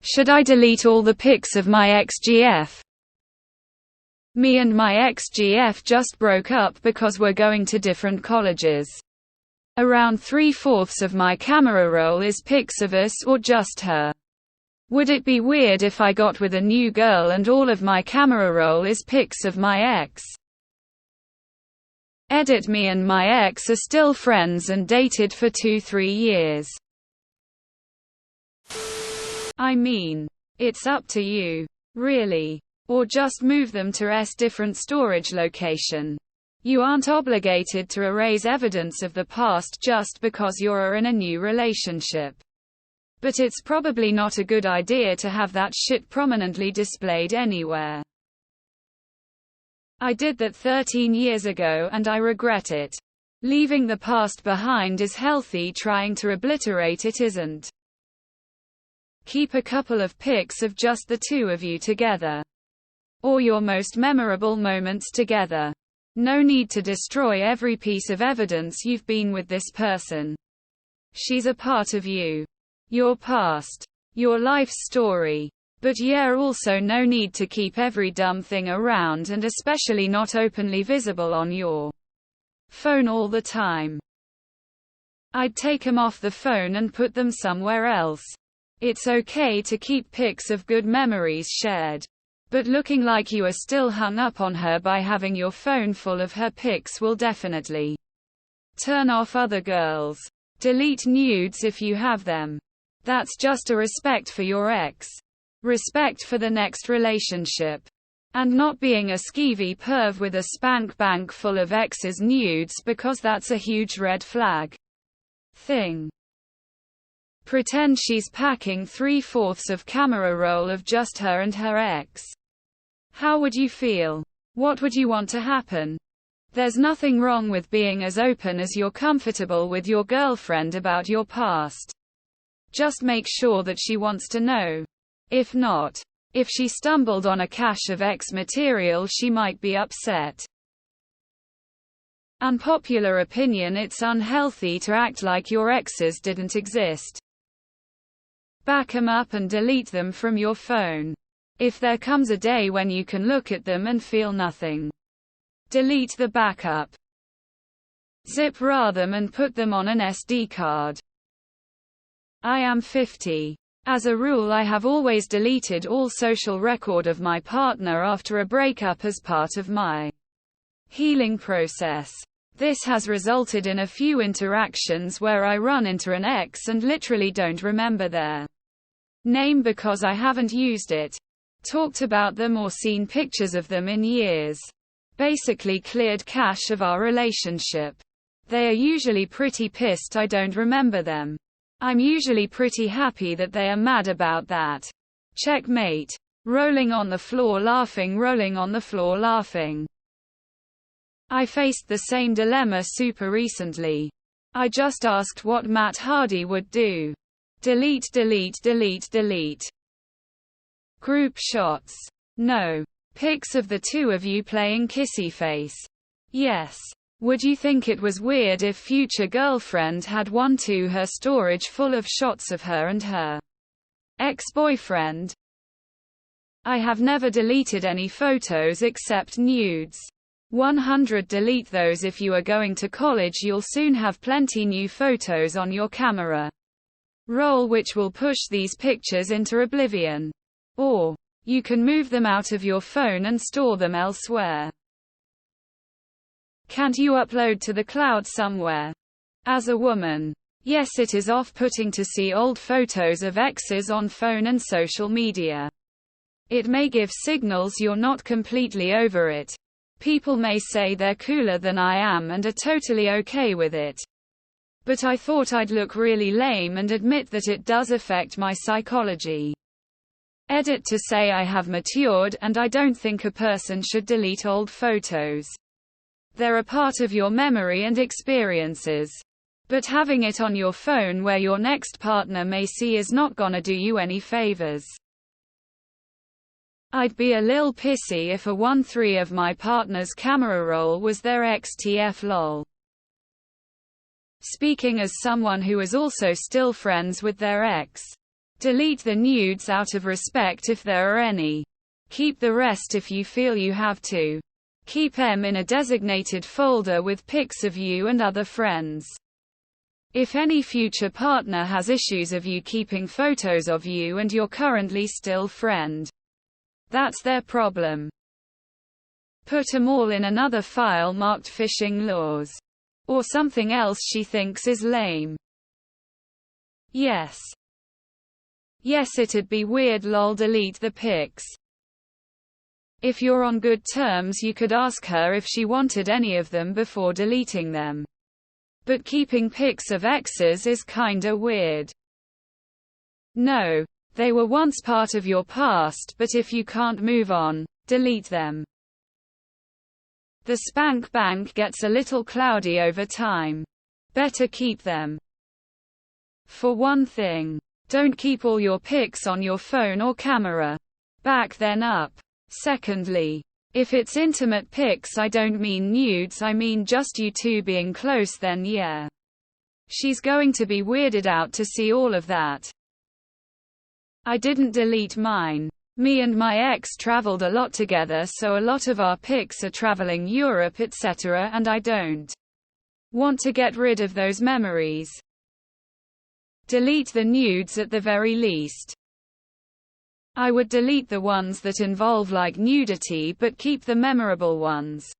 Should I delete all the pics of my ex-GF? Me and my ex-GF just broke up because we're going to different colleges. Around 3/4 of my camera roll is pics of us or just her. Would it be weird if I got with a new girl and all of my camera roll is pics of my ex? Edit. Me and my ex are still friends and dated for 2-3 years. I mean, it's up to you. Really. Or just move them to a different storage location. You aren't obligated to erase evidence of the past just because you're in a new relationship. But it's probably not a good idea to have that shit prominently displayed anywhere. I did that 13 years ago and I regret it. Leaving the past behind is healthy, trying to obliterate it isn't. Keep a couple of pics of just the two of you together. Or your most memorable moments together. No need to destroy every piece of evidence you've been with this person. She's a part of you. Your past. Your life's story. But yeah, also no need to keep every dumb thing around and especially not openly visible on your phone all the time. I'd take them off the phone and put them somewhere else. It's okay to keep pics of good memories shared. But looking like you are still hung up on her by having your phone full of her pics will definitely turn off other girls. Delete nudes if you have them. That's just a respect for your ex. Respect for the next relationship. And not being a skeevy perv with a spank bank full of ex's nudes, because that's a huge red flag thing. Pretend she's packing 3/4 of camera roll of just her and her ex. How would you feel? What would you want to happen? There's nothing wrong with being as open as you're comfortable with your girlfriend about your past. Just make sure that she wants to know. If not, if she stumbled on a cache of ex material, she might be upset. Unpopular opinion: it's unhealthy to act like your exes didn't exist. Back 'em up and delete them from your phone. If there comes a day when you can look at them and feel nothing, delete the backup. Zip them and put them on an SD card. I am 50. As a rule, I have always deleted all social record of my partner after a breakup as part of my healing process. This has resulted in a few interactions where I run into an ex and literally don't remember their name because I haven't used it, talked about them or seen pictures of them in years. Basically cleared cache of our relationship. They are usually pretty pissed I don't remember them. I'm usually pretty happy that they are mad about that. Checkmate. Rolling on the floor laughing, rolling on the floor laughing. I faced the same dilemma super recently. I just asked what Matt Hardy would do. Delete, delete, delete, delete. Group shots. No. Pics of the two of you playing kissy face. Yes. Would you think it was weird if future girlfriend had her storage full of shots of her and her ex-boyfriend? I have never deleted any photos except nudes. 100 Delete those. If you are going to college, you'll soon have plenty new photos on your camera roll which will push these pictures into oblivion. Or, you can move them out of your phone and store them elsewhere. Can't you upload to the cloud somewhere? As a woman, yes, it is off-putting to see old photos of exes on phone and social media. It may give signals you're not completely over it. People may say they're cooler than I am and are totally okay with it. But I thought I'd look really lame and admit that it does affect my psychology. Edit to say I have matured, and I don't think a person should delete old photos. They're a part of your memory and experiences. But having it on your phone where your next partner may see is not gonna do you any favors. I'd be a lil pissy if a 1/3 of my partner's camera roll was their XTF lol. Speaking as someone who is also still friends with their ex, Delete the nudes out of respect if there are any. Keep the rest if you feel you have to. Keep them in a designated folder with pics of you and other friends. If any future partner has issues of you keeping photos of you and you're currently still friend, that's their problem. Put them all in another file marked phishing laws. Or something else she thinks is lame. Yes. Yes, it'd be weird lol, delete the pics. If you're on good terms, you could ask her if she wanted any of them before deleting them. But keeping pics of exes is kinda weird. No. They were once part of your past, but if you can't move on, delete them. The spank bank gets a little cloudy over time. Better keep them. For one thing, don't keep all your pics on your phone or camera. Back them up. Secondly, if it's intimate pics, I don't mean nudes, I mean just you two being close, then yeah. She's going to be weirded out to see all of that. I didn't delete mine. Me and my ex traveled a lot together, so a lot of our pics are traveling Europe etc., and I don't want to get rid of those memories. Delete the nudes at the very least. I would delete the ones that involve like nudity, but keep the memorable ones.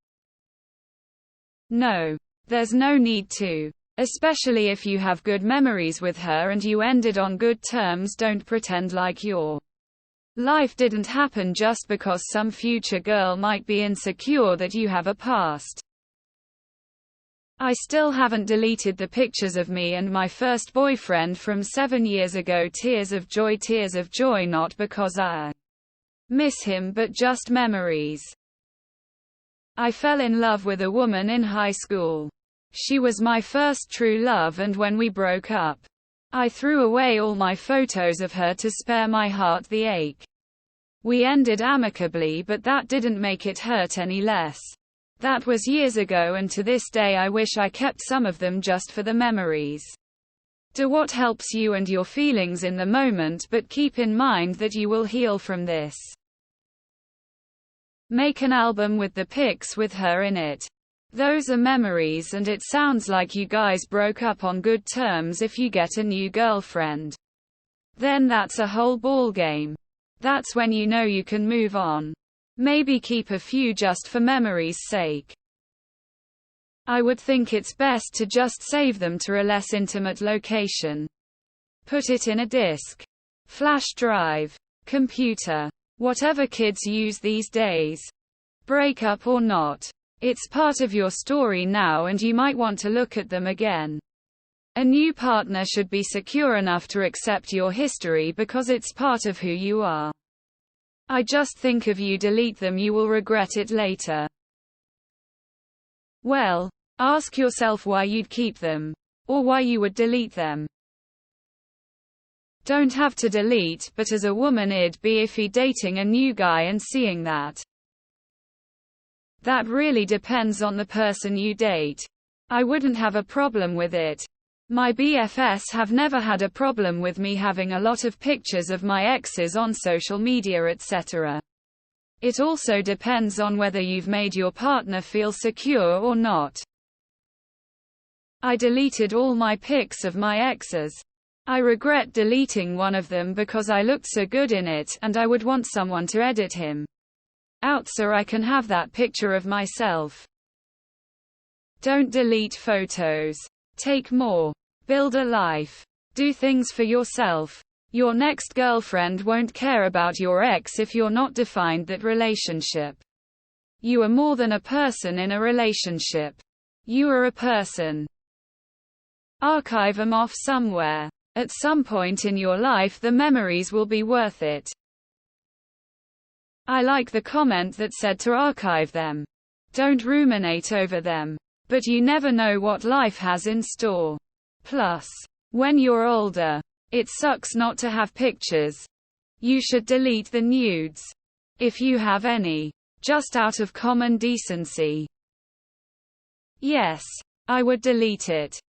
No. There's no need to. Especially if you have good memories with her and you ended on good terms, don't pretend like your life didn't happen just because some future girl might be insecure that you have a past. I still haven't deleted the pictures of me and my first boyfriend from 7 years ago. Tears of joy, not because I miss him but just memories. I fell in love with a woman in high school. She was my first true love, and when we broke up, I threw away all my photos of her to spare my heart the ache. We ended amicably, but that didn't make it hurt any less. That was years ago, and to this day I wish I kept some of them just for the memories. Do what helps you and your feelings in the moment, but keep in mind that you will heal from this. Make an album with the pics with her in it. Those are memories, and it sounds like you guys broke up on good terms. If you get a new girlfriend, then that's a whole ball game. That's when you know you can move on. Maybe keep a few just for memory's sake. I would think it's best to just save them to a less intimate location. Put it in a disk, flash drive, computer, whatever kids use these days. Break up or not, it's part of your story now, and you might want to look at them again. A new partner should be secure enough to accept your history because it's part of who you are. I just think if you delete them, you will regret it later. Well, ask yourself why you'd keep them, or why you would delete them. Don't have to delete, but as a woman it'd be iffy dating a new guy and seeing that. That really depends on the person you date. I wouldn't have a problem with it. My BFS have never had a problem with me having a lot of pictures of my exes on social media etc. It also depends on whether you've made your partner feel secure or not. I deleted all my pics of my exes. I regret deleting one of them because I looked so good in it, and I would want someone to edit him out so I can have that picture of myself. Don't delete photos. Take more. Build a life. Do things for yourself. Your next girlfriend won't care about your ex if you're not defined that relationship. You are more than a person in a relationship. You are a person. Archive them off somewhere. At some point in your life the memories will be worth it. I like the comment that said to archive them. Don't ruminate over them. But you never know what life has in store. Plus, when you're older, it sucks not to have pictures. You should delete the nudes. If you have any. Just out of common decency. Yes, I would delete it.